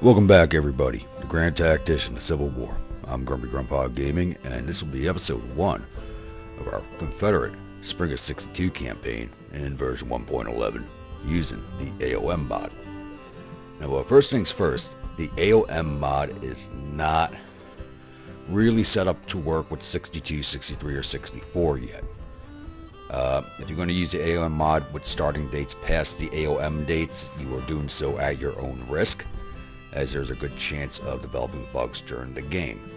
Welcome back, everybody, to Grand Tactician, the Civil War. I'm Grumpy Grandpa Gaming, and this will be episode 1 of our Confederate Spring of '62 campaign in version 1.11, using the A.O.M mod. Now, first things first, the A.O.M mod is not really set up to work with 62, 63, or 64 yet. If you're going to use the A.O.M mod with starting dates past the A.O.M dates, you are doing so at your own risk, as there's a good chance of developing bugs during the game.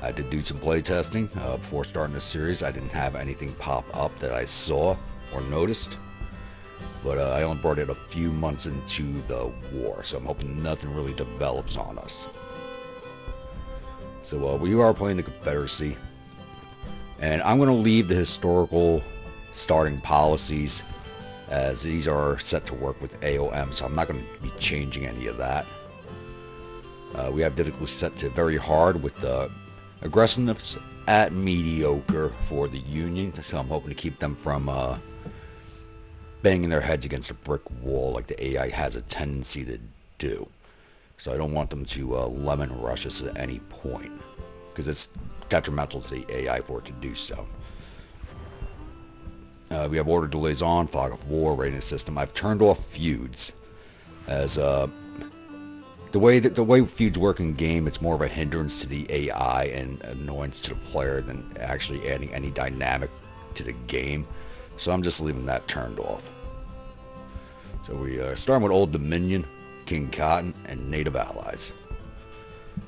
I did do some playtesting before starting the series. I didn't have anything pop up that I saw or noticed, but I only brought it a few months into the war, so I'm hoping nothing really develops on us. So we are playing the Confederacy, and I'm going to leave the historical starting policies as these are set to work with A.O.M, so I'm not going to be changing any of that. We have difficulty set to very hard with the aggressiveness at mediocre for the Union, so I'm hoping to keep them from banging their heads against a brick wall like the AI has a tendency to do. So I don't want them to lemon rush us at any point, because it's detrimental to the AI for it to do so. We have order delays on, fog of war, rating system. I've turned off feuds, as the way feuds work in game, it's more of a hindrance to the AI and annoyance to the player than actually adding any dynamic to the game. So I'm just leaving that turned off. So we start with Old Dominion, King Cotton, and Native Allies.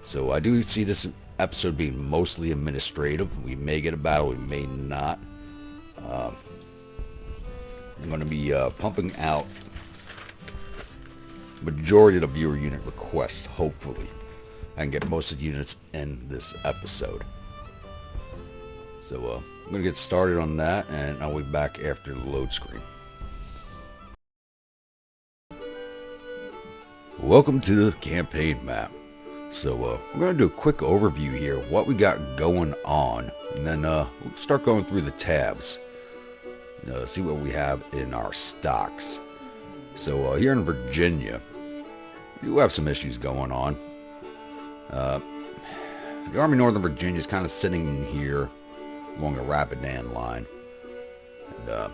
So I do see this episode being mostly administrative. We may get a battle, we may not. I'm going to be pumping out majority of the viewer unit requests. Hopefully I can get most of the units in this episode. So I'm going to get started on that, and I'll be back after the load screen. Welcome to the campaign map. So I'm going to do a quick overview here of what we got going on, and then we'll start going through the tabs, see what we have in our stocks. So here in Virginia, we do have some issues going on. The Army Northern Virginia is kind of sitting in here along the Rapidan line. And,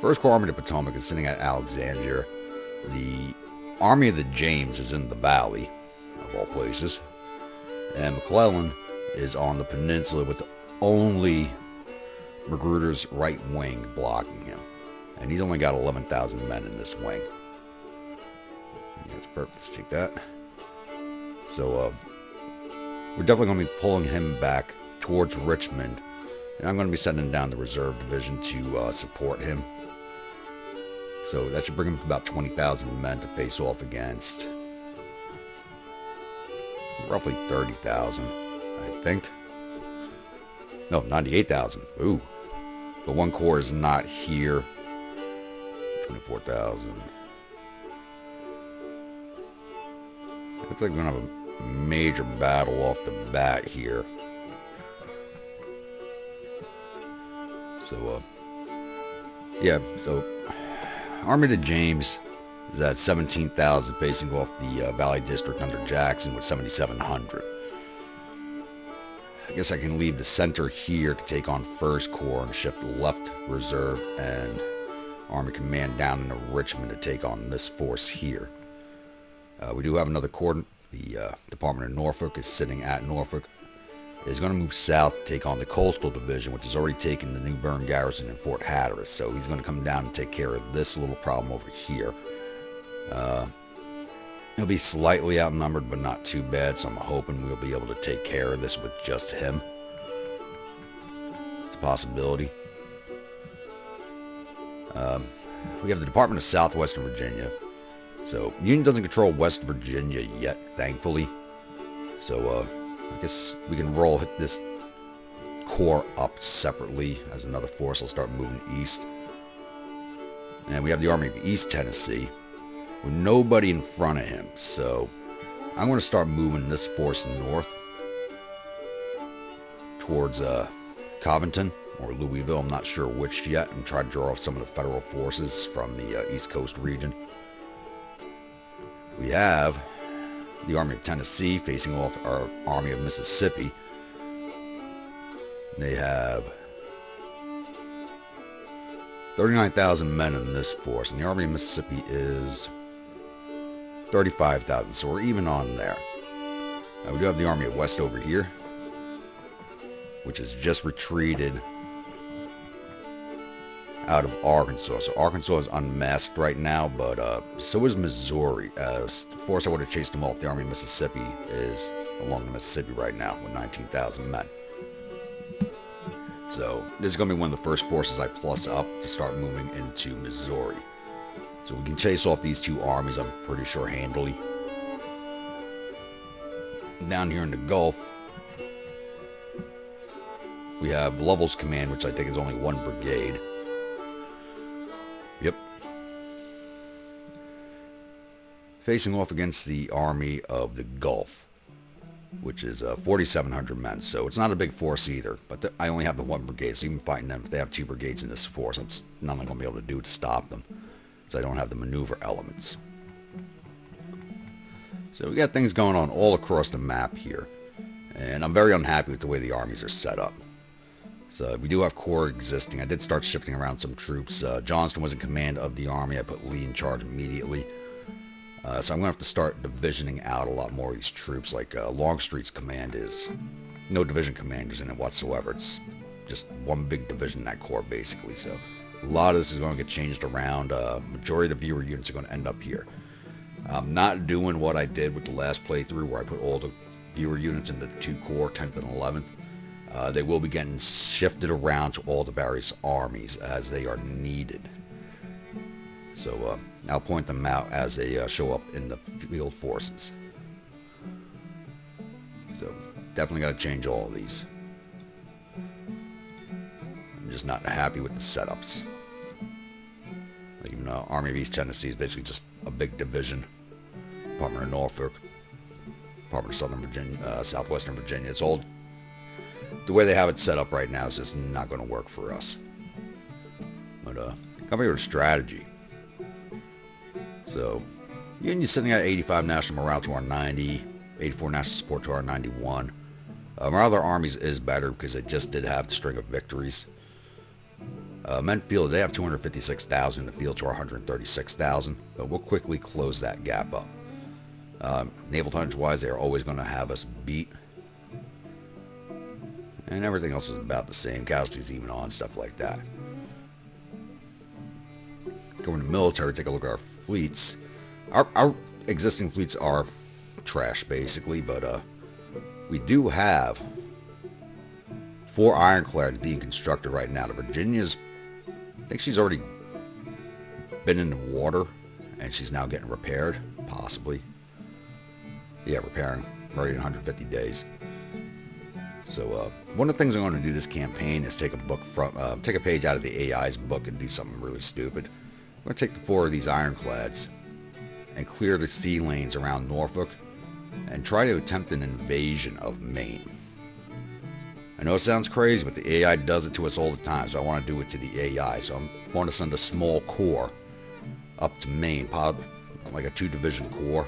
1st Corps Army of the Potomac is sitting at Alexandria. The Army of the James is in the Valley, of all places. And McClellan is on the peninsula with only Magruder's right wing blocking him. And he's only got 11,000 men in this wing. That's perfect. Let's check that. So we're definitely going to be pulling him back towards Richmond, and I'm going to be sending down the reserve division to support him. So that should bring him to about 20,000 men to face off against roughly 30,000, I think. No, 98,000. Ooh. But one corps is not here. 24,000. Looks like we're going to have a major battle off the bat here. So, yeah, so Army of the James is at 17,000 facing off the Valley District under Jackson with 7,700. I guess I can leave the center here to take on 1st Corps and shift left reserve and Army Command down into Richmond to take on this force here. We do have another corps. The Department of Norfolk is sitting at Norfolk. Is going to move south to take on the Coastal Division, which has already taken the New Bern garrison in Fort Hatteras. So he's going to come down and take care of this little problem over here. He'll be slightly outnumbered, but not too bad. So I'm hoping we'll be able to take care of this with just him. It's a possibility. We have the Department of Southwestern Virginia. So, Union doesn't control West Virginia yet, thankfully. So, I guess we can roll this corps up separately as another force will start moving east. And we have the Army of East Tennessee with nobody in front of him. So, I'm going to start moving this force north towards Covington or Louisville. I'm not sure which yet, and try to draw off some of the federal forces from the East Coast region. We have the Army of Tennessee facing off our Army of Mississippi. They have 39,000 men in this force, and the Army of Mississippi is 35,000, so we're even on there. We do have the Army of West over here, which has just retreated out of Arkansas. So Arkansas is unmasked right now, but so is Missouri. As the force I would have chased them off, the Army of Mississippi is along the Mississippi right now with 19,000 men. So this is going to be one of the first forces I plus up to start moving into Missouri. So we can chase off these two armies, I'm pretty sure, handily. Down here in the Gulf, we have Lovell's command, which I think is only one brigade. Yep. Facing off against the Army of the Gulf, which is 4,700 men. So it's not a big force either, but I only have the one brigade, so even fighting them, if they have two brigades in this force, I'm nothing going to be able to do to stop them, so I don't have the maneuver elements. So we got things going on all across the map here, and I'm very unhappy with the way the armies are set up. So we do have corps existing. I did start shifting around some troops. Johnston was in command of the army. I put Lee in charge immediately. So I'm going to have to start divisioning out a lot more of these troops. Like Longstreet's command is no division commanders in it whatsoever. It's just one big division in that corps, basically. So a lot of this is going to get changed around. Majority of the viewer units are going to end up here. I'm not doing what I did with the last playthrough, where I put all the viewer units into the two corps, 10th and 11th. They will be getting shifted around to all the various armies as they are needed. So I'll point them out as they show up in the field forces. So definitely got to change all of these. I'm just not happy with the setups. Like even Army of East Tennessee is basically just a big division. Department of Norfolk, Department of Southern Virginia, Southwestern Virginia. It's all the way they have it set up right now is just not going to work for us. But coming here with strategy. So Union's sitting at 85 national morale to our 90, 84 national support to our 91. Our other armies is better because they just did have the string of victories. Men field, they have 256,000 in the field to our 136,000, but we'll quickly close that gap up. Naval tonnage-wise, they are always going to have us beat. And everything else is about the same. Casualties even on, stuff like that. Going to military, take a look at our fleets. Our existing fleets are trash, basically, but we do have 4 ironclads being constructed right now. The Virginia's, I think she's already been in the water, and she's now getting repaired, possibly. Yeah, repairing, ready in 150 days. So one of the things I'm going to do this campaign is take a page out of the AI's book and do something really stupid. I'm going to take the 4 of these ironclads and clear the sea lanes around Norfolk and try to attempt an invasion of Maine. I know it sounds crazy, but the AI does it to us all the time, so I want to do it to the AI. So I'm going to send a small corps up to Maine, like a 2-division corps,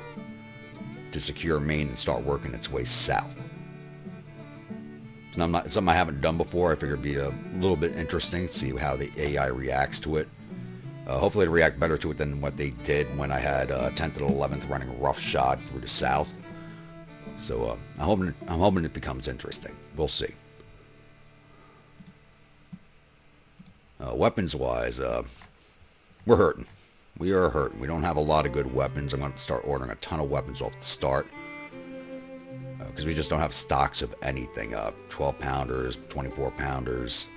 to secure Maine and start working its way south. It's something I haven't done before. I figured it'd be a little bit interesting to see how the AI reacts to it. Hopefully it'll react better to it than what they did when I had 10th and 11th running roughshod through the south. So I'm hoping it becomes interesting. We'll see. Weapons-wise, we're hurting. We are hurting. We don't have a lot of good weapons. I'm going to start ordering a ton of weapons off the start. Because we just don't have stocks of anything. 12-pounders, 24-pounders.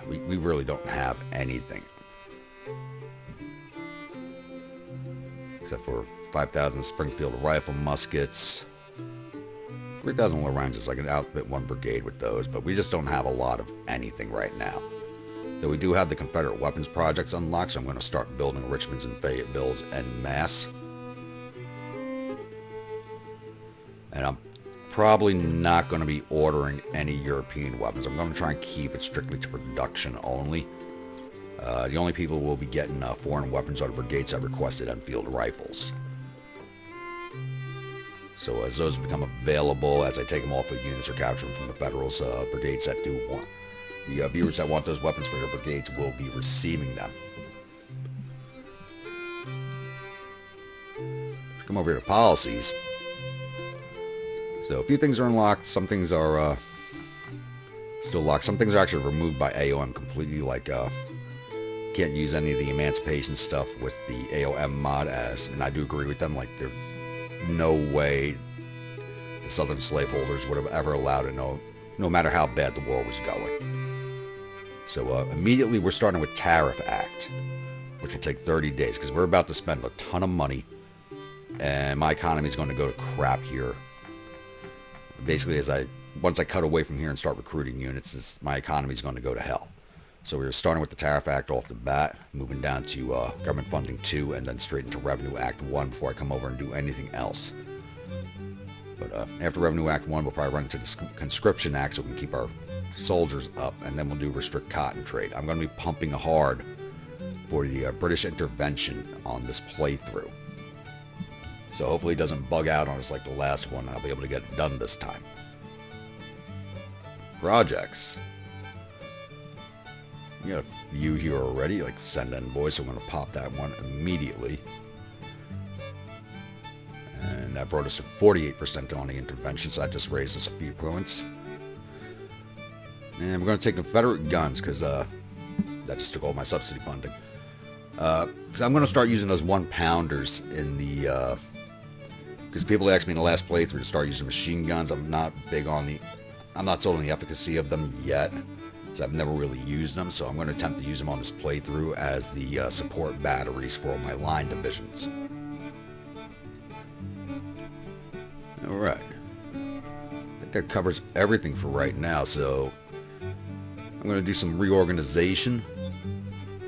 We really don't have anything. Except for 5,000 Springfield rifle muskets. 3,000 Lorenz, I can outfit 1 brigade with those, but we just don't have a lot of anything right now. Though we do have the Confederate weapons projects unlocked, so I'm going to start building Richmonds and Fayettevilles en masse. And I'm probably not going to be ordering any European weapons. I'm going to try and keep it strictly to production only. The only people who will be getting foreign weapons are the brigades that requested Enfield rifles. So as those become available, as I take them off of units or capture them from the Federals, brigades that do want, the viewers that want those weapons for their brigades will be receiving them. Come over here to policies. So a few things are unlocked, some things are still locked. Some things are actually removed by A.O.M completely, like can't use any of the emancipation stuff with the A.O.M mod, and I do agree with them, like there's no way the Southern slaveholders would have ever allowed it, no matter how bad the war was going. So immediately we're starting with Tariff Act, which will take 30 days, because we're about to spend a ton of money, and my economy is going to go to crap here. Basically, once I cut away from here and start recruiting units, my economy is going to go to hell. So we're starting with the Tariff Act off the bat, moving down to Government Funding 2, and then straight into Revenue Act 1 before I come over and do anything else. But after Revenue Act 1, we'll probably run into the Conscription Act so we can keep our soldiers up, and then we'll do Restrict Cotton Trade. I'm going to be pumping hard for the British intervention on this playthrough. So hopefully it doesn't bug out on us like the last one. I'll be able to get it done this time. Projects. You got a few here already, like Send Envoys, so I'm going to pop that one immediately. And that brought us to 48% on the intervention, so that just raised us a few points. And we're going to take Confederate guns, because that just took all my subsidy funding. Because I'm going to start using those 1-pounders in the... Because people asked me in the last playthrough to start using machine guns. I'm not sold on the efficacy of them yet, because I've never really used them, so I'm going to attempt to use them on this playthrough as the support batteries for all my line divisions. Alright. I think that covers everything for right now, so I'm going to do some reorganization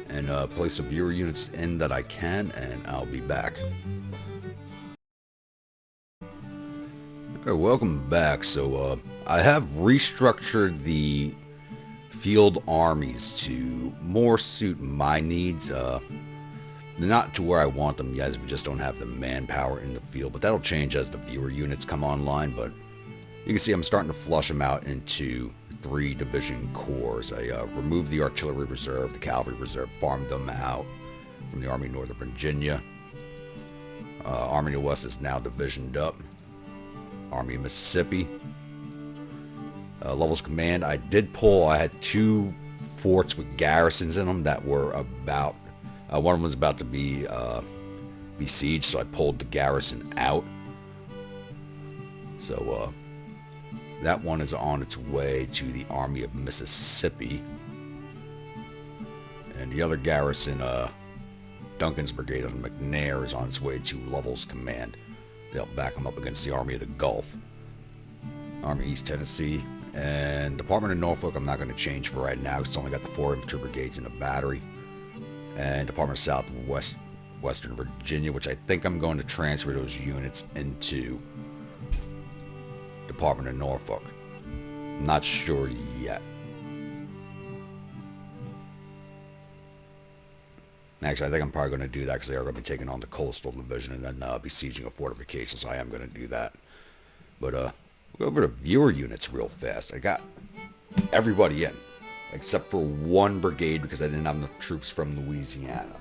and place some viewer units in that I can, and I'll be back. Okay, welcome back. So I have restructured the field armies to more suit my needs. Not to where I want them yet, as we just don't have the manpower in the field, but that'll change as the viewer units come online. But you can see I'm starting to flush them out into 3 division corps. I removed the artillery reserve, the cavalry reserve, farmed them out from the Army of Northern Virginia. Army of the West is now divisioned up. Army of Mississippi. Levels command, I had 2 forts with garrisons in them that were about, one of them was about to be besieged, so I pulled the garrison out. So that one is on its way to the Army of Mississippi. And the other garrison, Duncan's brigade on McNair, is on its way to Lovell's command. They'll back them up against the Army of the Gulf. Army East Tennessee. And Department of Norfolk I'm not going to change for right now, because it's only got the 4 infantry brigades and a battery. And Department of Southwestern Virginia, which I think I'm going to transfer those units into Department of Norfolk. I'm not sure yet. Actually, I think I'm probably going to do that, because they are going to be taking on the Coastal Division and then besieging a fortification, so I am going to do that. But we'll go over to viewer units real fast. I got everybody in, except for 1 brigade, because I didn't have enough troops from Louisiana.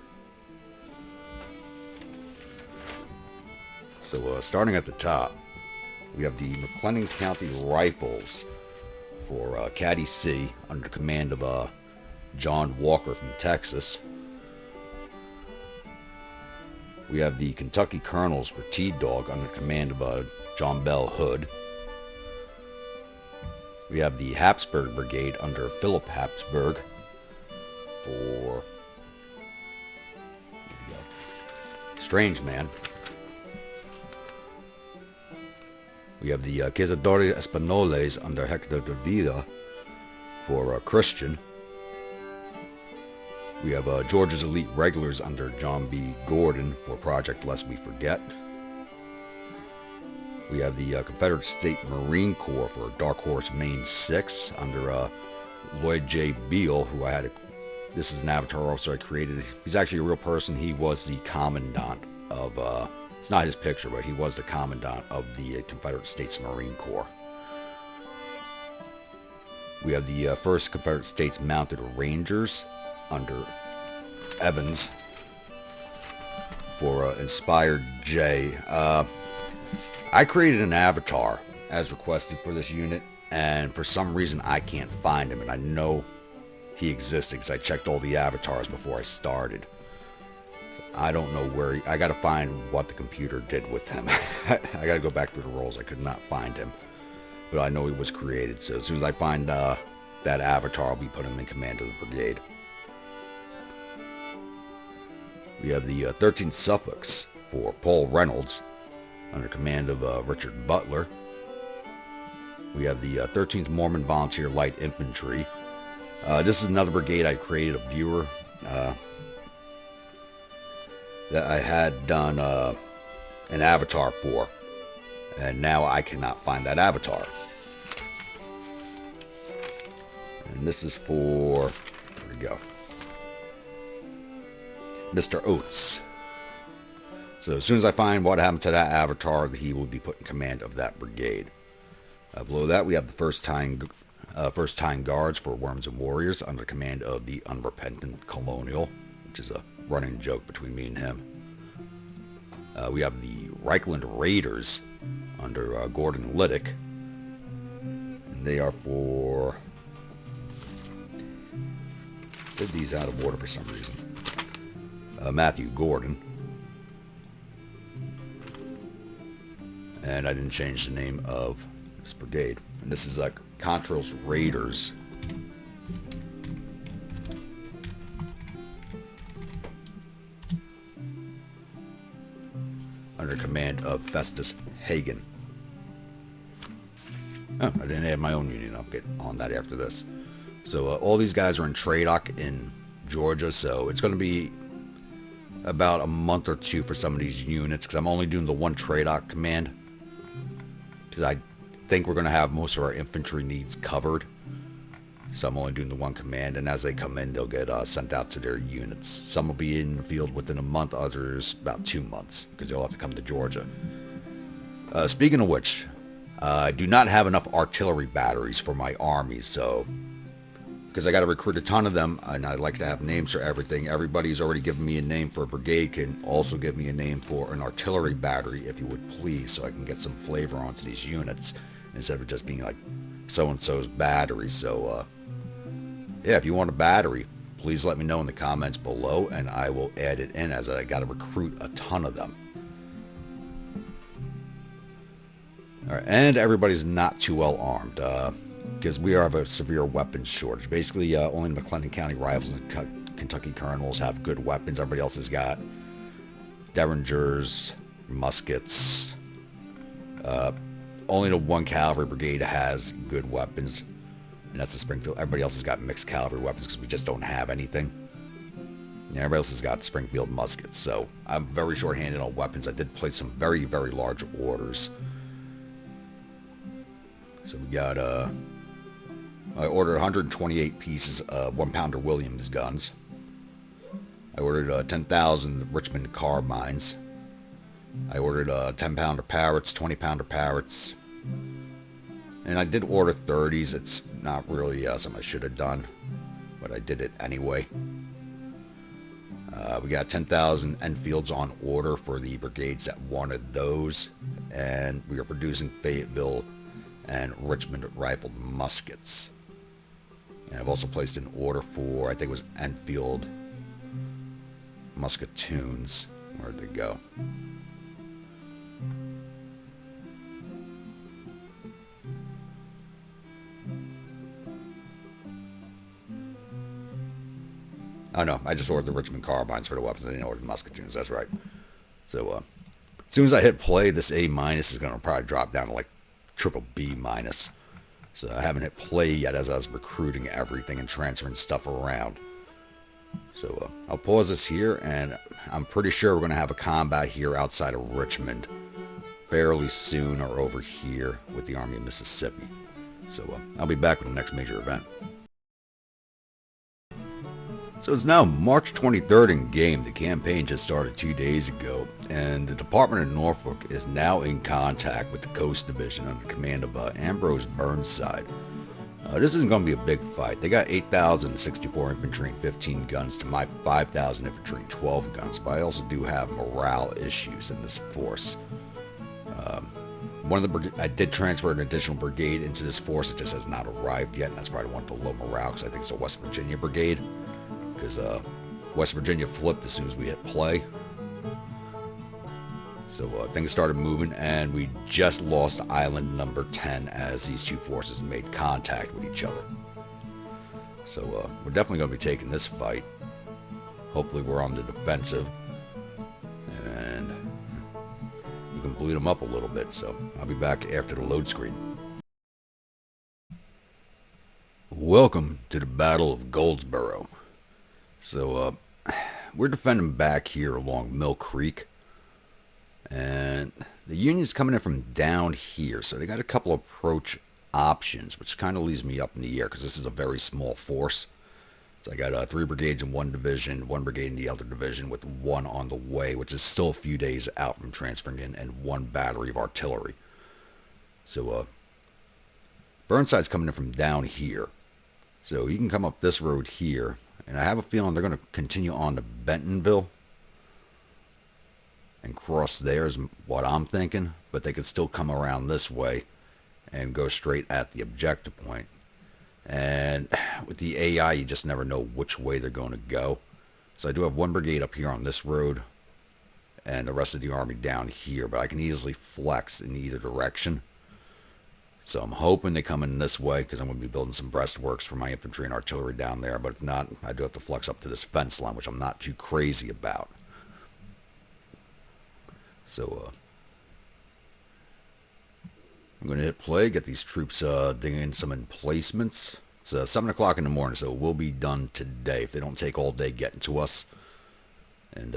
So starting at the top, we have the McLennan County Rifles for Caddy C, under command of John Walker from Texas. We have the Kentucky Colonels for T-Dog, under command of John Bell Hood. We have the Habsburg Brigade under Philip Habsburg for Strange Man. We have the Cazadores Espanoles under Hector de Vida for Christian. We have Georgia's Elite Regulars under John B. Gordon for Project Lest We Forget. We have the Confederate State Marine Corps for Dark Horse Main 6 under Lloyd J. Beale, who I had this is an avatar officer I created. He's actually a real person. He was the commandant of It's not his picture, but he was the commandant of the Confederate States Marine Corps. We have the 1st Confederate States Mounted Rangers under Evans for Inspired J. I created an avatar as requested for this unit, and for some reason I can't find him, and I know he existed because I checked all the avatars before I started. I don't know where I gotta find what the computer did with him. I gotta go back through the roles. I could not find him, but I know he was created. So as soon as I find that avatar, I'll be putting him in command of the brigade. We have the 13th Suffolks for Paul Reynolds under command of Richard Butler. We have the 13th Mormon Volunteer Light Infantry. This is another brigade I created, a viewer that I had done an avatar for, and now I cannot find that avatar. And this is for, there we go, Mr. Oates. So as soon as I find what happened to that avatar, he will be put in command of that brigade. Below that, we have the first time Guards for Worms and Warriors under command of the Unrepentant Colonial, which is a running joke between me and him. We have the Reichland Raiders under Gordon Liddick, and they are for, did these out of order for some reason, Matthew Gordon. And I didn't change the name of this brigade. And this is Contral's Raiders. Under command of Festus Hagen. Oh, I didn't add my own unit. I'll get on that after this. So all these guys are in Tradoc in Georgia, so it's going to be about a month or two for some of these units, because I'm only doing the one Tradoc command, because I think we're going to have most of our infantry needs covered. So I'm only doing the one command, and as they come in, they'll get sent out to their units. Some will be in the field within a month, others about 2 months, because they'll have to come to Georgia. Speaking of which, I do not have enough artillery batteries for my army, so because I got to recruit a ton of them, and I'd like to have names for everything. Everybody's already given me a name for a brigade, can also give me a name for an artillery battery, if you would please, so I can get some flavor onto these units, instead of just being like so-and-so's battery. So, yeah, if you want a battery, please let me know in the comments below, and I will add it in, as I got to recruit a ton of them. Alright, and everybody's not too well armed, because we have a severe weapons shortage. Basically, only the McClellan County Rifles and Kentucky Colonels have good weapons. Everybody else has got Derringers, muskets. Only the 1 Cavalry Brigade has good weapons, and that's the Springfield. Everybody else has got mixed cavalry weapons because we just don't have anything. And everybody else has got Springfield muskets, so I'm very short-handed on weapons. I did place some very, very large orders. So we got, I ordered 128 pieces of 1-pounder Williams guns. I ordered 10,000 Richmond carbines. I ordered 10-pounder Parrots, 20-pounder Parrots. And I did order 30s. It's not really something I should have done, but I did it anyway. We got 10,000 Enfields on order for the brigades that wanted those. And we are producing Fayetteville and Richmond rifled muskets. And I've also placed an order for, I think it was Enfield musketoons. Where'd they go? Oh no, I just ordered the Richmond carbines for the weapons. I didn't order the musketoons, that's right. So, as soon as I hit play, this A- is going to probably drop down to like triple B-. So I haven't hit play yet as I was recruiting everything and transferring stuff around. So I'll pause this here, and I'm pretty sure we're going to have a combat here outside of Richmond fairly soon, or over here with the Army of Mississippi. So I'll be back with the next major event. So it's now March 23rd in game. The campaign just started 2 days ago, and the Department of Norfolk is now in contact with the Coast Division under command of Ambrose Burnside. This isn't going to be a big fight. They got 8,064 infantry and 15 guns to my 5,000 infantry and 12 guns, but I also do have morale issues in this force. I did transfer an additional brigade into this force. It just has not arrived yet, and that's probably one of the low morale because I think it's a West Virginia brigade. Because West Virginia flipped as soon as we hit play. So things started moving, and we just lost island number 10 as these two forces made contact with each other. So we're definitely going to be taking this fight. Hopefully we're on the defensive, and we can bleed them up a little bit. So I'll be back after the load screen. Welcome to the Battle of Goldsborough. So, we're defending back here along Mill Creek, and the Union's coming in from down here, so they got a couple of approach options, which kind of leaves me up in the air, because this is a very small force. So I got 3 brigades in one division, 1 brigade in the other division, with 1 on the way, which is still a few days out from transferring in, and 1 battery of artillery. So, Burnside's coming in from down here, so he can come up this road here. And I have a feeling they're going to continue on to Bentonville and cross there is what I'm thinking. But they could still come around this way and go straight at the objective point. And with the AI, you just never know which way they're going to go. So I do have 1 brigade up here on this road and the rest of the army down here. But I can easily flex in either direction. So I'm hoping they come in this way because I'm going to be building some breastworks for my infantry and artillery down there. But if not, I do have to flex up to this fence line, which I'm not too crazy about. So I'm going to hit play, get these troops digging in some emplacements. It's 7 o'clock in the morning, so it will be done today if they don't take all day getting to us. And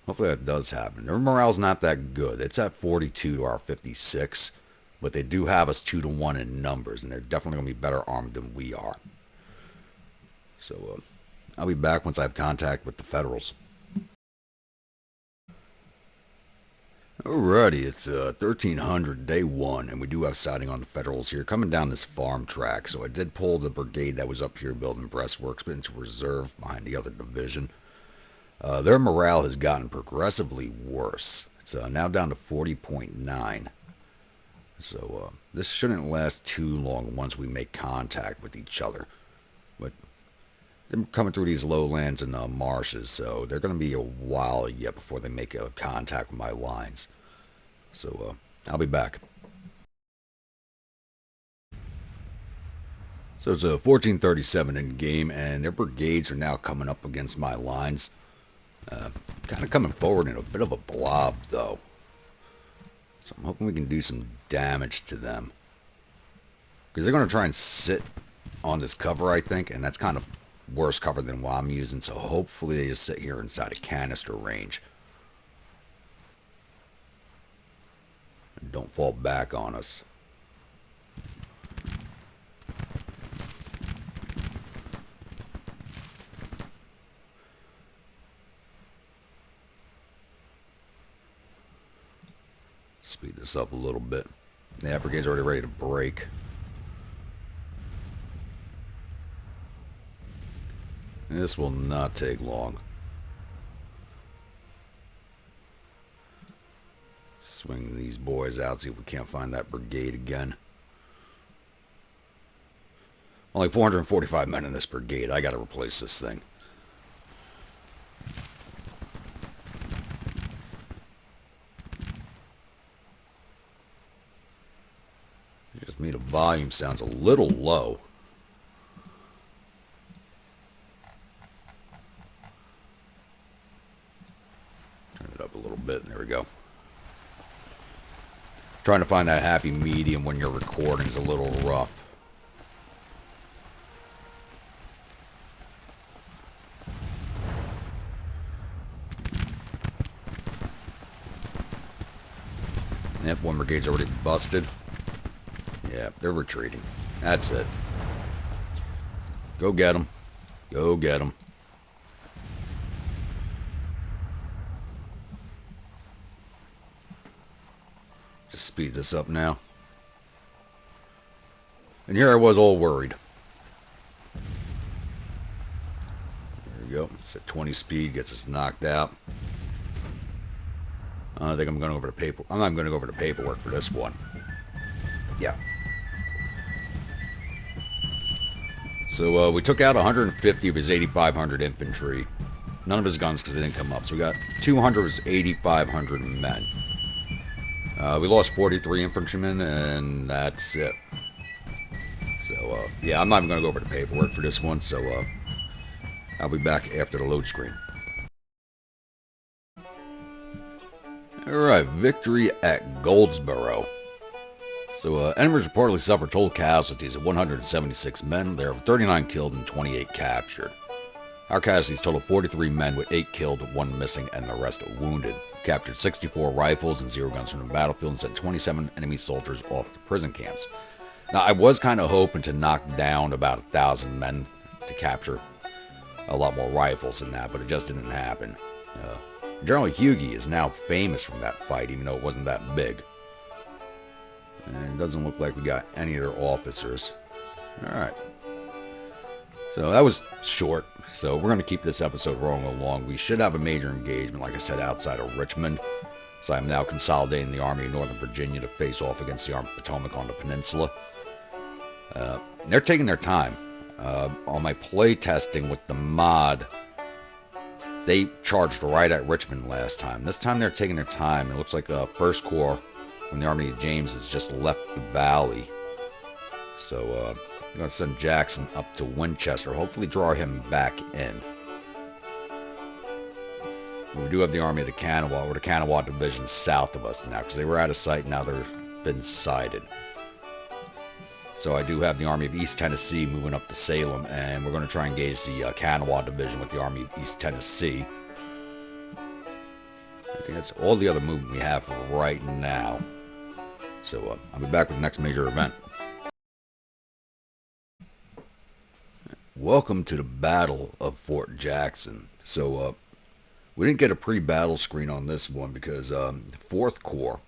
hopefully that does happen. Their morale's not that good. It's at 42 to our 56. But they do have us 2 to 1 in numbers. And they're definitely going to be better armed than we are. So I'll be back once I have contact with the Federals. Alrighty, it's 1300 day 1. And we do have sighting on the Federals here coming down this farm track. So I did pull the brigade that was up here building breastworks into reserve behind the other division. Their morale has gotten progressively worse. It's now down to 40.9. So this shouldn't last too long once we make contact with each other. But they're coming through these lowlands and marshes, so they're going to be a while yet before they make a contact with my lines. So I'll be back. So it's 1437 in game, and their brigades are now coming up against my lines. Kind of coming forward in a bit of a blob, though. So I'm hoping we can do some damage to them. Because they're going to try and sit on this cover, I think. And that's kind of worse cover than what I'm using. So hopefully they just sit here inside a canister range. And don't fall back on us. Speed this up a little bit. Yeah, brigade's already ready to break. This will not take long. Swing these boys out, see if we can't find that brigade again. Only 445 men in this brigade. I gotta replace this thing. Just me, the volume sounds a little low. Turn it up a little bit, and there we go. Trying to find that happy medium when you're recording is a little rough. Yep, one brigade's already busted. Yeah, they're retreating. That's it. Go get them. Go get him. Just speed this up now. And here I was all worried. There we go. It's at 20 speed, gets us knocked out. I think I'm going over the paper. I'm not going to go over the paperwork for this one. Yeah. So we took out 150 of his 8,500 infantry. None of his guns because they didn't come up. So we got 200 of his 8,500 men. We lost 43 infantrymen, and that's it. So, yeah, I'm not even going to go over the paperwork for this one, so I'll be back after the load screen. Alright, victory at Goldsborough. So, enemies reportedly suffered total casualties of 176 men. There were 39 killed and 28 captured. Our casualties total 43 men with 8 killed, 1 missing, and the rest wounded. Captured 64 rifles and 0 guns from the battlefield and sent 27 enemy soldiers off to prison camps. Now, I was kind of hoping to knock down about 1,000 men to capture a lot more rifles than that, but it just didn't happen. General Hughie is now famous from that fight, even though it wasn't that big. And it doesn't look like we got any of their officers. Alright. So that was short, so we're going to keep this episode rolling along. We should have a major engagement, like I said, outside of Richmond. So I'm now consolidating the Army of Northern Virginia to face off against the Army of Potomac on the peninsula. They're taking their time. On my play testing with the mod, they charged right at Richmond last time. This time they're taking their time. It looks like a 1st Corps from the Army of James has just left the valley. So I'm going to send Jackson up to Winchester. Hopefully draw him back in. But we do have the Army of the Kanawha, or the Kanawha Division south of us now, because they were out of sight. Now they've been sighted. So I do have the Army of East Tennessee moving up to Salem, and we're going to try and engage the Kanawha Division with the Army of East Tennessee. I think that's all the other movement we have for right now. So I'll be back with the next major event. Welcome to the Battle of Fort Jackson. So we didn't get a pre-battle screen on this one because 4th Corps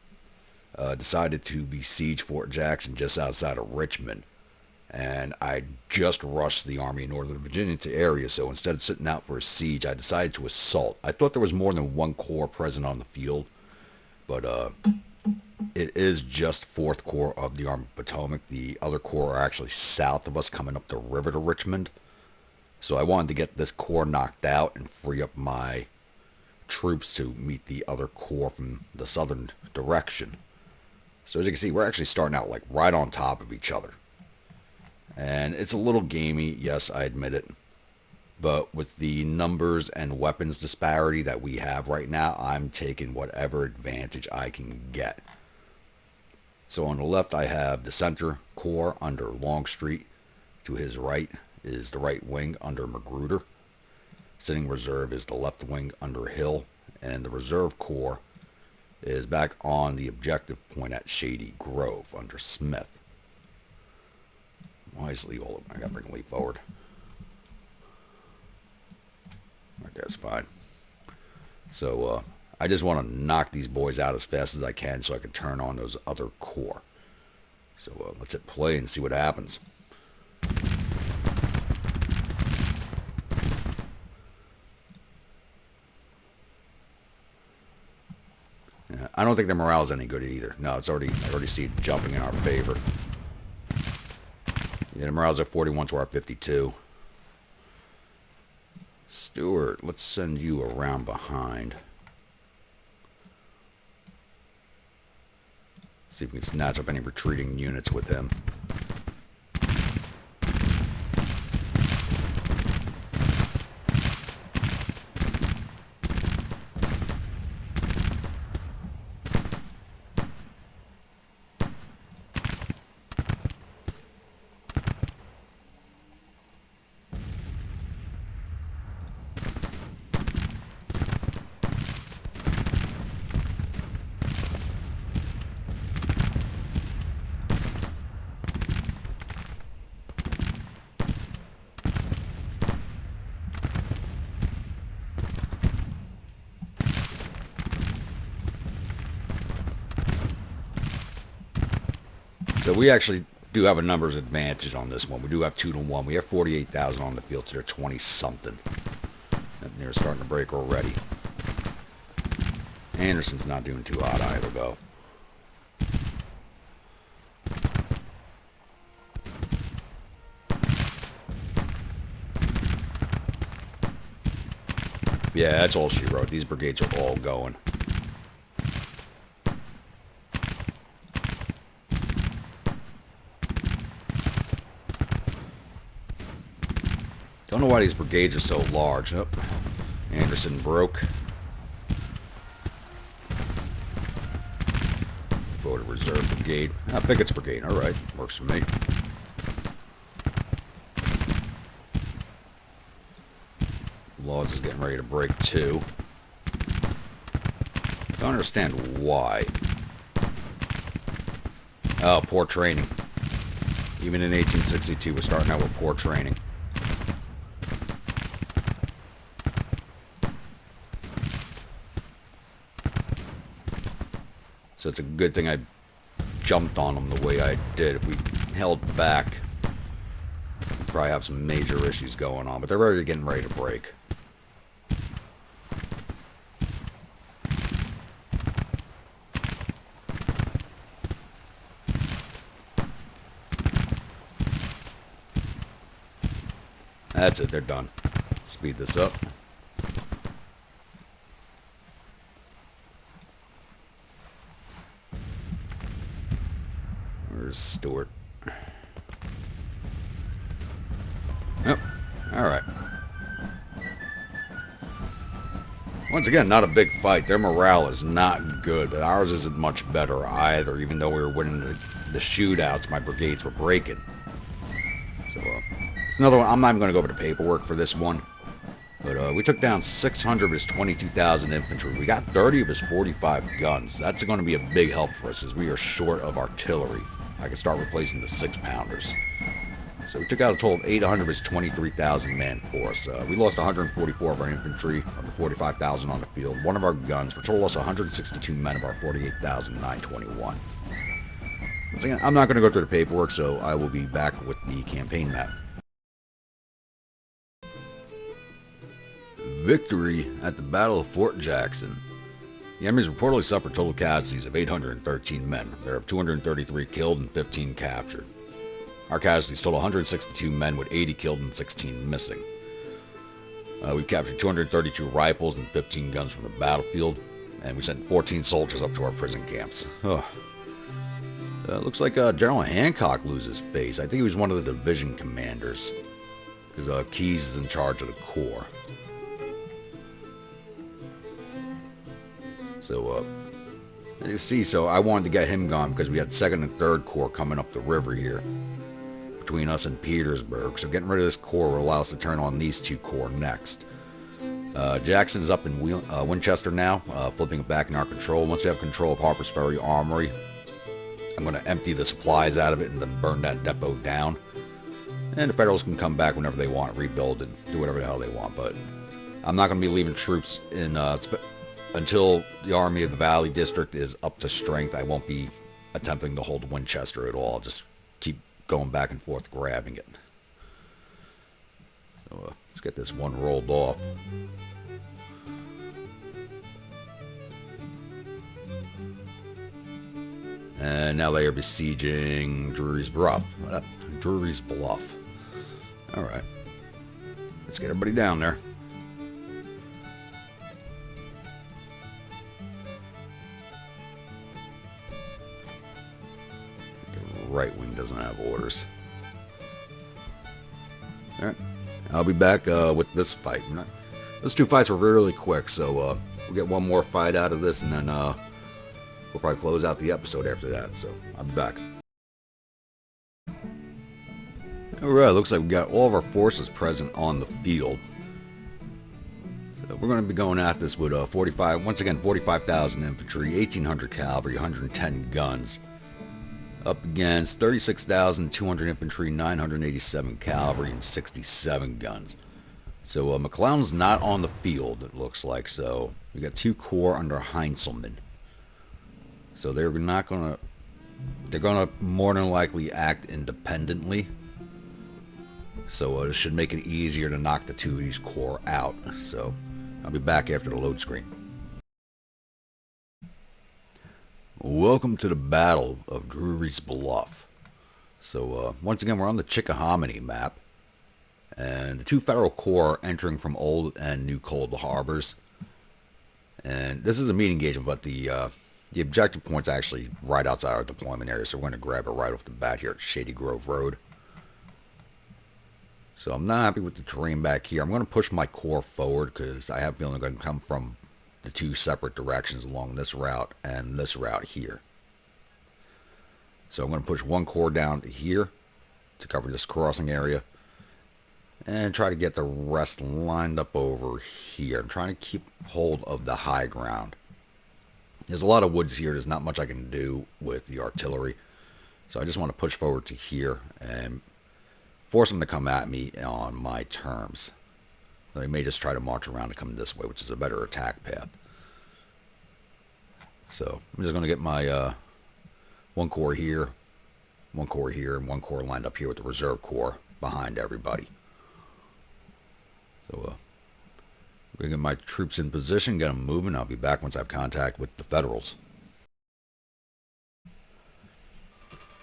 decided to besiege Fort Jackson just outside of Richmond. And I just rushed the Army of Northern Virginia to the area, so instead of sitting out for a siege, I decided to assault. I thought there was more than one corps present on the field, but it is just 4th Corps of the Army of Potomac. The other corps are actually south of us, coming up the river to Richmond. So I wanted to get this corps knocked out and free up my troops to meet the other corps from the southern direction. So as you can see, we're actually starting out like right on top of each other. And it's a little gamey, yes, I admit it. But with the numbers and weapons disparity that we have right now, I'm taking whatever advantage I can get. So on the left, I have the Center Corps under Longstreet. To his right is the right wing under Magruder. Sitting reserve is the left wing under Hill. And the Reserve Corps is back on the objective point at Shady Grove under Smith. Why is Lee all over? I gotta bring Lee forward. Right, that's fine. So I just want to knock these boys out as fast as I can so I can turn on those other corps. So let's hit play and see what happens. I don't think the morale is any good either. No, I already see it jumping in our favor. Yeah, the morale's at 41 to our 52. Stewart, let's send you around behind. See if we can snatch up any retreating units with him. So we actually do have a numbers advantage on this one. We do have 2-1. We have 48,000 on the field to their 20-something. And they're starting to break already. Anderson's not doing too hot either, though. Yeah, that's all she wrote. These brigades are all going. Don't know why these brigades are so large. Oh, Anderson broke. Voted reserve brigade. Pickett's brigade. All right, works for me. Laws is getting ready to break too. Don't understand why. Oh, poor training. Even in 1862, we're starting out with poor training. So it's a good thing I jumped on them the way I did. If we held back, we'd probably have some major issues going on. But they're already getting ready to break. That's it, they're done. Speed this up. Where's Stewart? Yep. Alright. Once again, not a big fight. Their morale is not good, but ours isn't much better either. Even though we were winning the shootouts, my brigades were breaking. So, it's another one. I'm not even going to go over the paperwork for this one. But we took down 600 of his 22,000 infantry. We got 30 of his 45 guns. That's going to be a big help for us as we are short of artillery. I can start replacing the 6-pounders. So we took out a total of 800 of his 23,000 man force. We lost 144 of our infantry of the 45,000 on the field. One of our guns, for a total loss of 162 men of our 48,921. Once again, I'm not going to go through the paperwork, so I will be back with the campaign map. Victory at the Battle of Fort Jackson. The enemies reportedly suffered total casualties of 813 men. There are 233 killed and 15 captured. Our casualties total 162 men with 80 killed and 16 missing. We captured 232 rifles and 15 guns from the battlefield, and we sent 14 soldiers up to our prison camps. Looks like General Hancock loses face. I think he was one of the division commanders, because Keyes is in charge of the corps. So, you see, so I wanted to get him gone because we had 2nd and 3rd Corps coming up the river here between us and Petersburg. So getting rid of this corps will allow us to turn on these 2 corps next. Jackson is up in Winchester now, flipping it back in our control. Once we have control of Harper's Ferry Armory, I'm going to empty the supplies out of it and then burn that depot down. And the Federals can come back whenever they want, rebuild and do whatever the hell they want. But I'm not going to be leaving troops in... Until the Army of the Valley District is up to strength, I won't be attempting to hold Winchester at all. I'll just keep going back and forth grabbing it. So, let's get this one rolled off. And now they are besieging Drewry's Bluff. Drewry's Bluff. Alright. Let's get everybody down there. Right wing doesn't have orders. Alright, I'll be back with this fight. Those 2 fights were really quick, so we'll get one more fight out of this, and then we'll probably close out the episode after that. So I'll be back. Alright, looks like we got all of our forces present on the field. So we're going to be going at this with 45,000 infantry, 1,800 cavalry, 110 guns. Up against 36,200 infantry, 987 cavalry, and 67 guns. So McClellan's not on the field, it looks like. So we got 2 corps under Heintzelman. So they're not going to They're going to more than likely act independently. So it should make it easier to knock the two of these corps out. So I'll be back after the load screen. Welcome to the Battle of Drewry's Bluff. So once again, we're on the Chickahominy map. And the two federal corps are entering from Old and New Cold Harbors. And this is a meat engagement, but the objective point's actually right outside our deployment area. So we're going to grab it right off the bat here at Shady Grove Road. So I'm not happy with the terrain back here. I'm going to push my corps forward because I have a feeling they're going to come from the two separate directions along this route and this route here. So I'm going to push one corps down to here to cover this crossing area and try to get the rest lined up over here. I'm trying to keep hold of the high ground. There's a lot of woods here. There's not much I can do with the artillery. So I just want to push forward to here and force them to come at me on my terms. They may just try to march around and come this way, which is a better attack path. So I'm just going to get my one corps here, and one corps lined up here with the reserve corps behind everybody. So I'm going to get my troops in position, get them moving. I'll be back once I have contact with the Federals.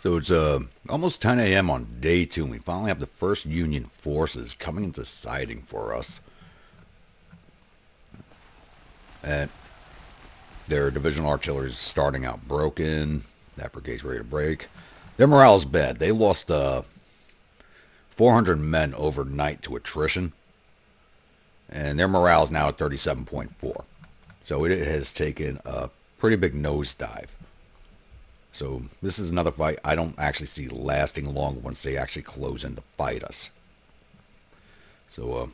So it's almost 10 a.m. on day 2, and we finally have the first Union forces coming into siding for us. And their divisional artillery is starting out broken. That brigade's ready to break. Their morale is bad. They lost 400 men overnight to attrition. And their morale is now at 37.4. So it has taken a pretty big nosedive. So this is another fight I don't actually see lasting long once they actually close in to fight us. So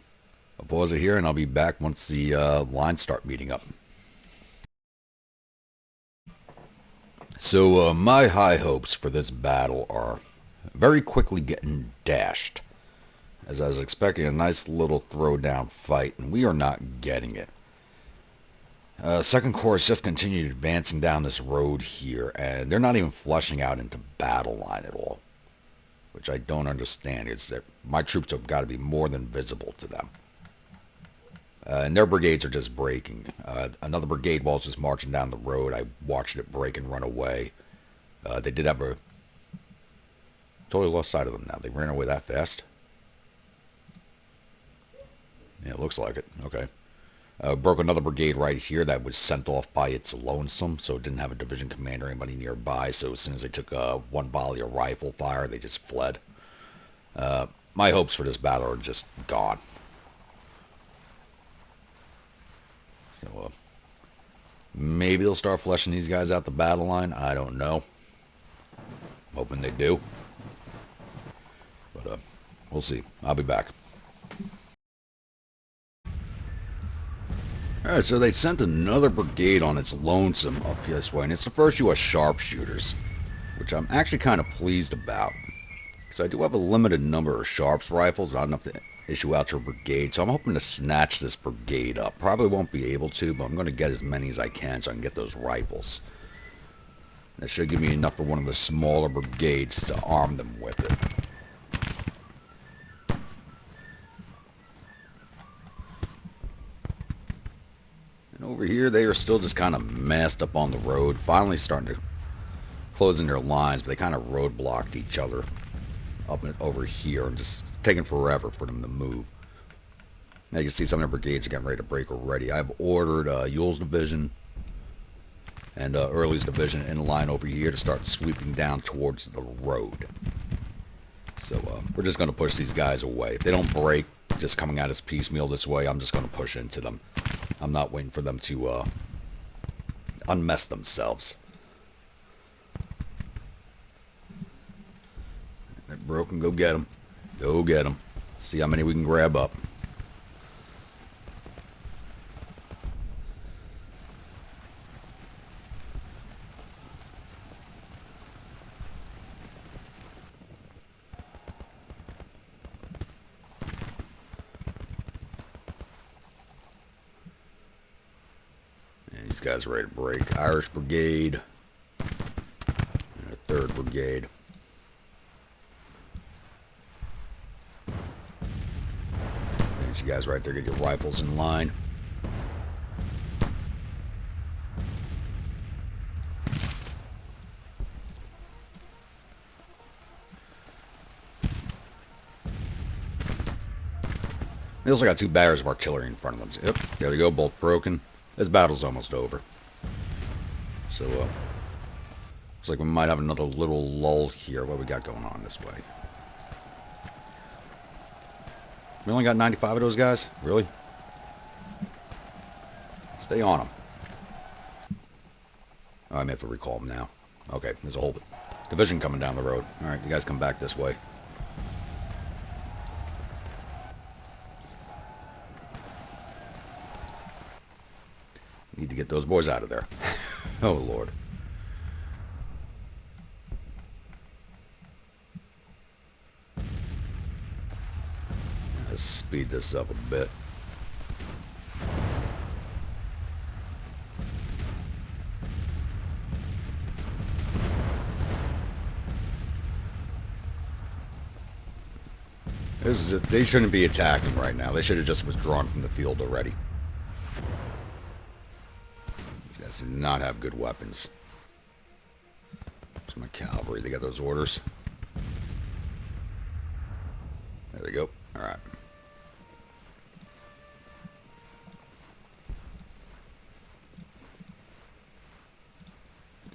I'll pause it here and I'll be back once the lines start meeting up. So my high hopes for this battle are very quickly getting dashed, as I was expecting a nice little throwdown fight, and we are not getting it. Second Corps has just continued advancing down this road here, and they're not even flushing out into battle line at all, which I don't understand. It's that my troops have got to be more than visible to them. And their brigades are just breaking. Another brigade, while it's just marching down the road, I watched it break and run away. They did have a... Totally lost sight of them now. They ran away that fast. Yeah, it looks like it. Okay. Broke another brigade right here that was sent off by its lonesome, so it didn't have a division commander or anybody nearby, so as soon as they took one volley of rifle fire, they just fled. My hopes for this battle are just gone. So, maybe they'll start fleshing these guys out the battle line. I don't know. I'm hoping they do. But, we'll see. I'll be back. Alright, so they sent another brigade on its lonesome up this way, and it's the first U.S. sharpshooters, which I'm actually kind of pleased about. Because I do have a limited number of sharps rifles, not enough to issue out to a brigade, so I'm hoping to snatch this brigade up. Probably won't be able to, but I'm going to get as many as I can so I can get those rifles. That should give me enough for one of the smaller brigades to arm them with it. Over here, they are still just kind of massed up on the road, finally starting to close in their lines, but they kind of roadblocked each other up and over here, and just taking forever for them to move. Now you can see some of their brigades are getting ready to break already. I've ordered Ewell's division and Early's division in line over here to start sweeping down towards the road. So we're just going to push these guys away. If they don't break, just coming at us piecemeal this way, I'm just going to push into them. I'm not waiting for them to unmess themselves. They're broken. Go get them. Go get them. See how many we can grab up. These guys are ready to break. Irish Brigade. And a 3rd Brigade. And you guys right there, get your rifles in line. They also got 2 batteries of artillery in front of them. Yep, there we go, both broken. This battle's almost over. So, looks like we might have another little lull here. What we got going on this way? We only got 95 of those guys? Really? Stay on them. Oh, I may have to recall them now. Okay, there's a whole division coming down the road. Alright, you guys come back this way. Need to get those boys out of there. Oh, Lord. Let's speed this up a bit. They shouldn't be attacking right now. They should have just withdrawn from the field already. These guys do not have good weapons. There's my cavalry. They got those orders. There they go. Alright.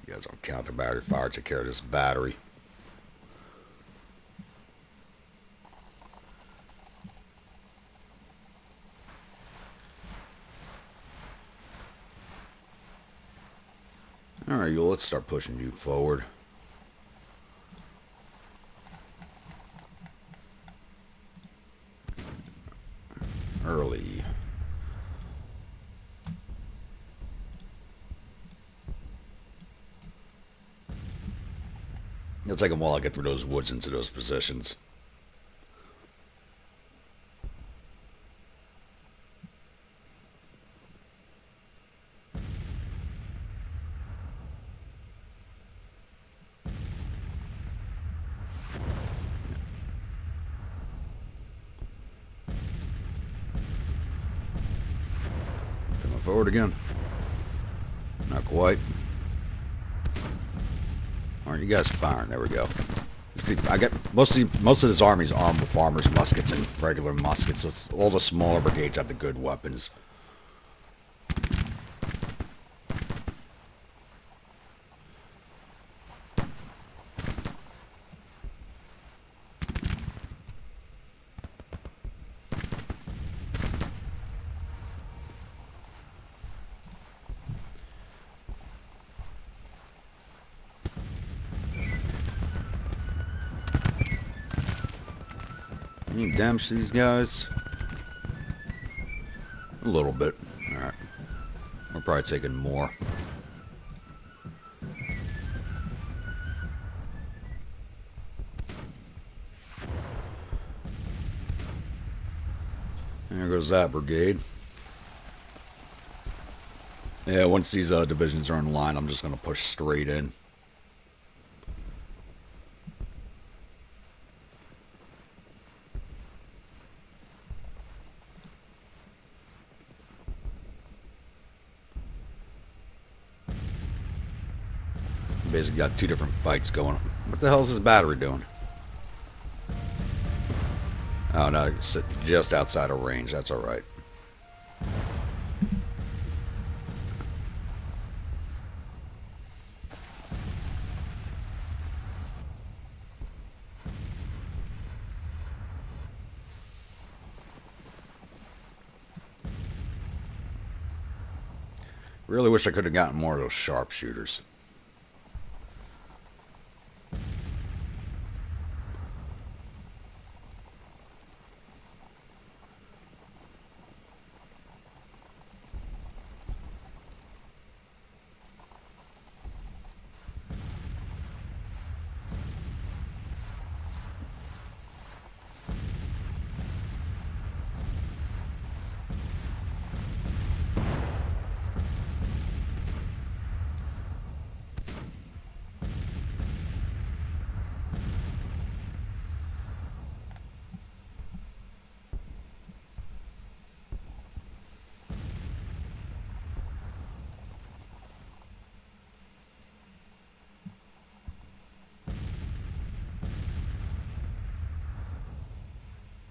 You guys on counter battery fire. Take care of this battery. Alright, let's start pushing you forward. Early. It'll take a while to get through those woods into those positions. Forward again. Not quite. Aren't you guys firing? There we go. I got most of this army's armed with farmers' muskets and regular muskets. So all the smaller brigades have the good weapons. Can you damage these guys? A little bit. Alright. We're probably taking more. There goes that brigade. Yeah, once these divisions are in line, I'm just going to push straight in. Basically got 2 different fights going on. What the hell is this battery doing? Oh no, it's just outside of range. That's alright. Really wish I could have gotten more of those sharpshooters.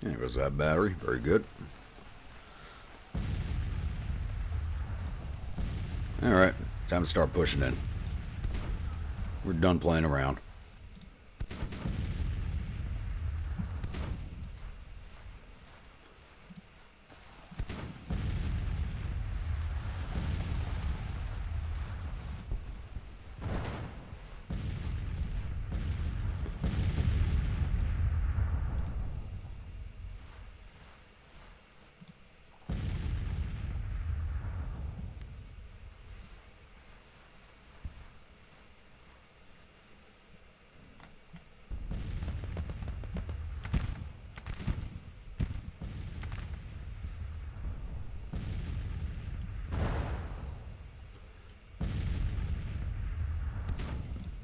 There goes that battery. Very good. Alright, time to start pushing in. We're done playing around.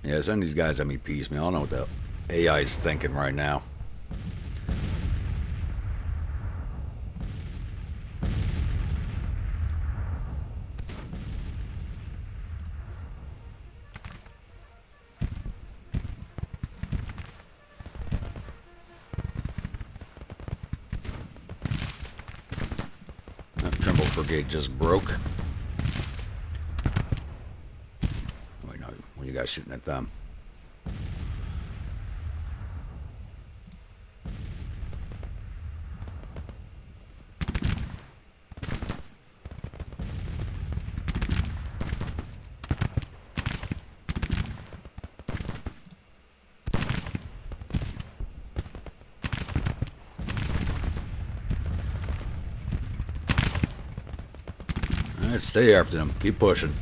Yeah, send these guys at me piecemeal. I don't know what the AI is thinking right now. That Trimble Brigade just broke. Wait, no, what are you guys shooting at them? Alright, stay after them. Keep pushing.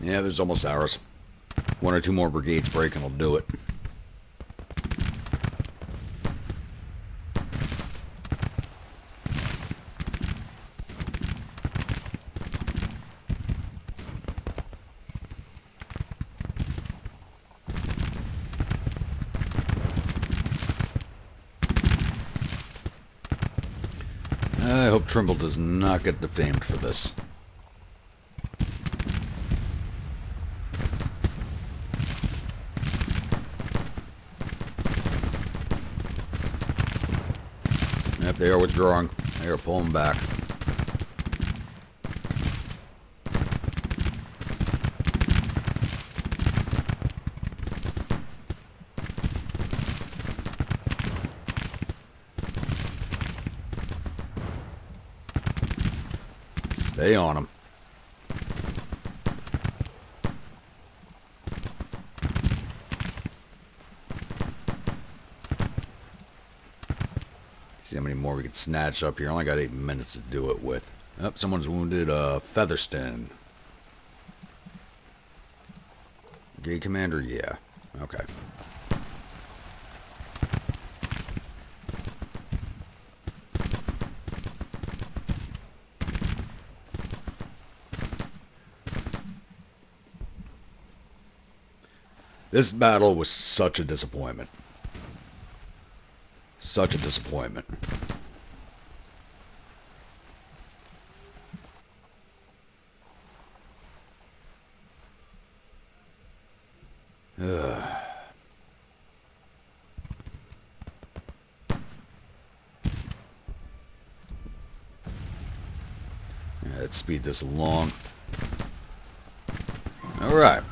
Yeah, there's almost ours. One or two more brigades breaking will do it. I hope Trimble does not get defamed for this. Yep, they are withdrawing. They are pulling back. Stay on them. See how many more we can snatch up here. Only got 8 minutes to do it with. Oh, someone's wounded. Featherston. Brigade commander, yeah. Okay. This battle was such a disappointment. Such a disappointment. Ugh. Yeah, let's speed this along. All right.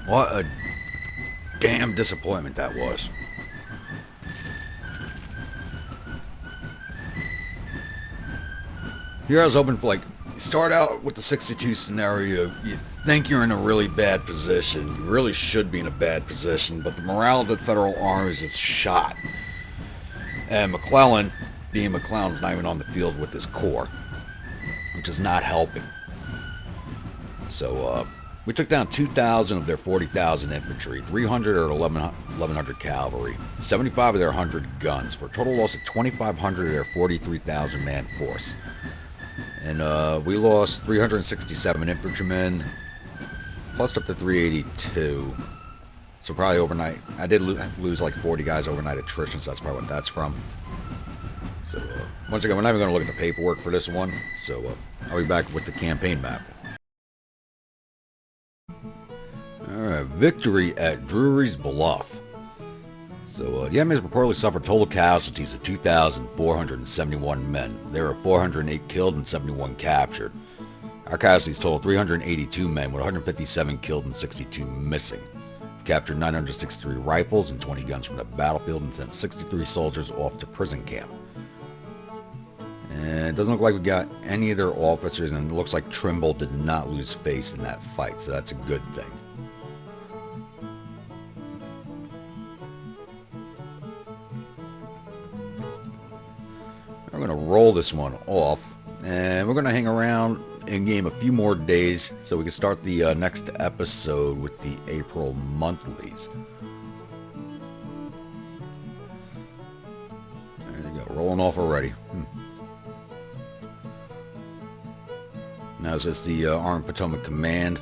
What a damn disappointment that was. Here I was hoping for, like, start out with the 62 scenario. You think you're in a really bad position. You really should be in a bad position, but the morale of the Federal armies is shot. And McClellan, being McClellan's not even on the field with his corps, which is not helping. So, we took down 2,000 of their 40,000 infantry, 300 or 1,100 cavalry, 75 of their 100 guns, for a total loss of 2,500 of their 43,000 man force. And we lost 367 infantrymen, plus up to 382. So probably overnight. I did lose like 40 guys overnight attrition, so that's probably what that's from. So once again, we're not even going to look at the paperwork for this one. So I'll be back with the campaign map. Alright, victory at Drewry's Bluff. So the enemies reportedly suffered total casualties of 2,471 men. There were 408 killed and 71 captured. Our casualties total 382 men with 157 killed and 62 missing. We captured 963 rifles and 20 guns from the battlefield and sent 63 soldiers off to prison camp. And it doesn't look like we got any of their officers, and it looks like Trimble did not lose face in that fight, so that's a good thing. We're going to roll this one off, and we're going to hang around in-game a few more days so we can start the next episode with the April monthlies. There you go, rolling off already. Now it's just the Army Potomac Command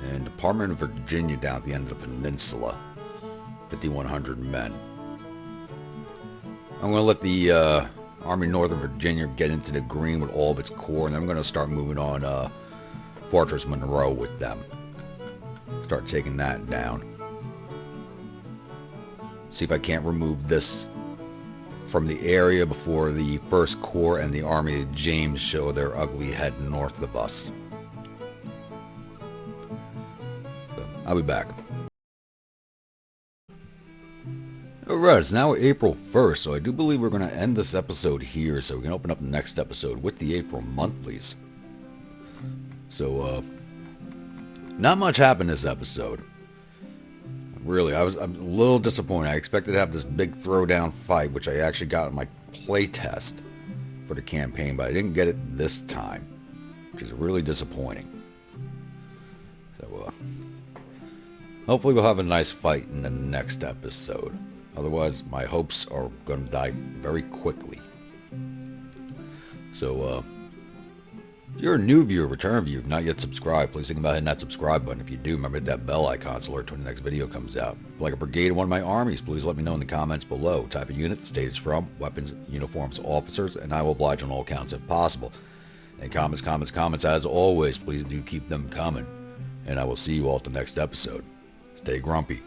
and Department of Virginia down at the end of the peninsula. 5,100 men. I'm going to let the Army Northern Virginia get into the green with all of its corps, and I'm going to start moving on Fortress Monroe with them. Start taking that down. See if I can't remove this from the area before the 1st Corps and the Army of James show their ugly head north of us. So, I'll be back. Alright, it's now April 1st, so I do believe we're going to end this episode here so we can open up the next episode with the April monthlies. So, not much happened this episode. Really, I'm a little disappointed. I expected to have this big throwdown fight, which I actually got in my playtest for the campaign, but I didn't get it this time, which is really disappointing. So, hopefully we'll have a nice fight in the next episode. Otherwise, my hopes are going to die very quickly. So, if you're a new viewer, return viewer, not yet subscribed, please think about hitting that subscribe button. If you do, remember to hit that bell icon so alert when the next video comes out. If you'd like a brigade in one of my armies, please let me know in the comments below. Type of unit, state it's from, weapons, uniforms, officers, and I will oblige on all counts if possible. And comments, as always, please do keep them coming. And I will see you all at the next episode. Stay grumpy.